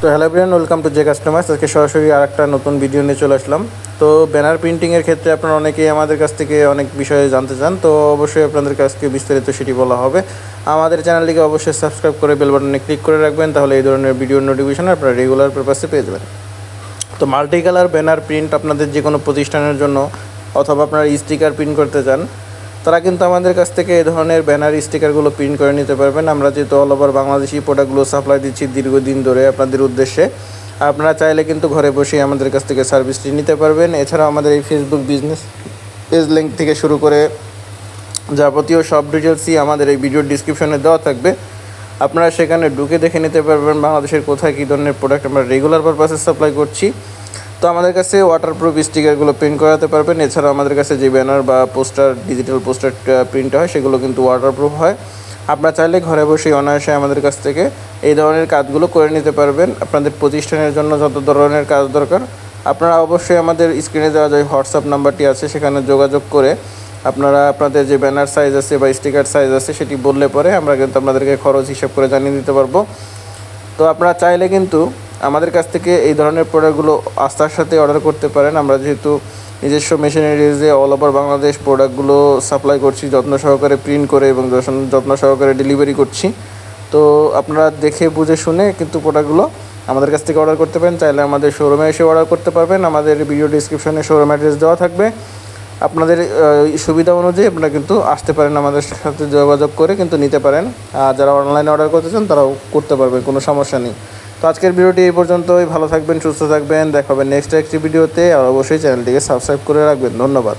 তো hello everyone, welcome to J customers. আজকে সরাসরি আরেকটা নতুন ভিডিও নিয়ে চলে আসলাম। তো ব্যানার প্রিন্টিংয়ের ক্ষেত্রে আপনারা অনেকেই আমাদের কাছ থেকে অনেক বিষয়ে জানতে চান, তো অবশ্যই আপনাদের কাছকে বিস্তারিত সেটি বলা হবে। আমাদের চ্যানেলটিকে অবশ্যই সাবস্ক্রাইব করে বেল বাটনে ক্লিক করে রাখবেন, তাহলে এই ধরনের ভিডিওর নোটিফিকেশন আপনারা রেগুলার পারপাসে পেয়ে যাবেন। তো মাল্টি কালার ব্যানার প্রিন্ট আপনাদের যে কোনো প্রতিষ্ঠানের জন্য অথবা আপনারা স্টিকার প্রিন্ট করতে চান, তারা কিন্তু আমাদের কাছ থেকে এই ধরনের ব্যানার স্টিকারগুলো প্রিন্ট করে নিতে পারবেন। আমরা যেহেতু অল ওভার বাংলাদেশি প্রোডাক্টগুলো সাপ্লাই দিচ্ছি দীর্ঘদিন ধরে আপনাদের উদ্দেশ্যে, আপনারা চাইলে কিন্তু ঘরে বসেই আমাদের কাছ থেকে সার্ভিসটি নিতে পারবেন। এছাড়াও আমাদের এই ফেসবুক বিজনেস পেজ লিঙ্ক থেকে শুরু করে যাবতীয় সব ডিটেলসই আমাদের এই ভিডিওর ডিসক্রিপশনে দেওয়া থাকবে। আপনারা সেখানে ঢুকে দেখে নিতে পারবেন বাংলাদেশের কোথায় কী ধরনের প্রোডাক্ট আমরা রেগুলার পারপাসে সাপ্লাই করছি। তো আমাদের কাছে ওয়াটারপ্রুফ স্টিকারগুলো প্রিন্ট করাতে পারবেন। এছাড়াও আমাদের কাছে যে ব্যানার বা পোস্টার, ডিজিটাল পোস্টার প্রিন্ট হয়, সেগুলো কিন্তু ওয়াটারপ্রুফ হয়। আপনারা চাইলে ঘরে বসেই অনায়াসে আমাদের কাছ থেকে এই ধরনের কাজগুলো করে নিতে পারবেন। আপনাদের প্রতিষ্ঠানের জন্য যত ধরনের কাজ দরকার, আপনারা অবশ্যই আমাদের স্ক্রিনে দেওয়া যে হোয়াটসঅ্যাপ নাম্বারটি আছে সেখানে যোগাযোগ করে আপনারা আপনাদের যে ব্যানার সাইজ আছে বা স্টিকার সাইজ আছে সেটি বললে পরে আমরা কিন্তু আপনাদেরকে খরচ হিসাব করে জানিয়ে দিতে পারবো। তো আপনারা চাইলে কিন্তু আমাদের কাছ থেকে এই ধরনের প্রোডাক্টগুলো আস্থার সাথে অর্ডার করতে পারেন। আমরা যেহেতু নিজস্ব মেশিনারিজে অল ওভার বাংলাদেশ প্রোডাক্টগুলো সাপ্লাই করছি, যত্ন সহকারে প্রিন্ট করে এবং যত্ন সহকারে ডেলিভারি করছি। তো আপনারা দেখে বুঝে শুনে কিন্তু প্রোডাক্টগুলো আমাদের কাছ থেকে অর্ডার করতে পারেন। চাইলে আমাদের শোরুমে এসে অর্ডার করতে পারবেন। আমাদের ভিডিও ডিসক্রিপশনে শোরুম অ্যাড্রেস দেওয়া থাকবে। আপনাদের সুবিধা অনুযায়ী আপনারা কিন্তু আসতে পারেন, আমাদের সাথে যোগাযোগ করে কিন্তু নিতে পারেন। আর যারা অনলাইনে অর্ডার করতে চান তারাও করতে পারবেন, কোনো সমস্যা নেই। তো আজকের ভিডিওটি এই পর্যন্তই। ভালো থাকবেন, সুস্থ থাকবেন, দেখা হবে নেক্সট একটি ভিডিওতে। আর অবশ্যই চ্যানেলটিকে সাবস্ক্রাইব করে রাখবেন। ধন্যবাদ।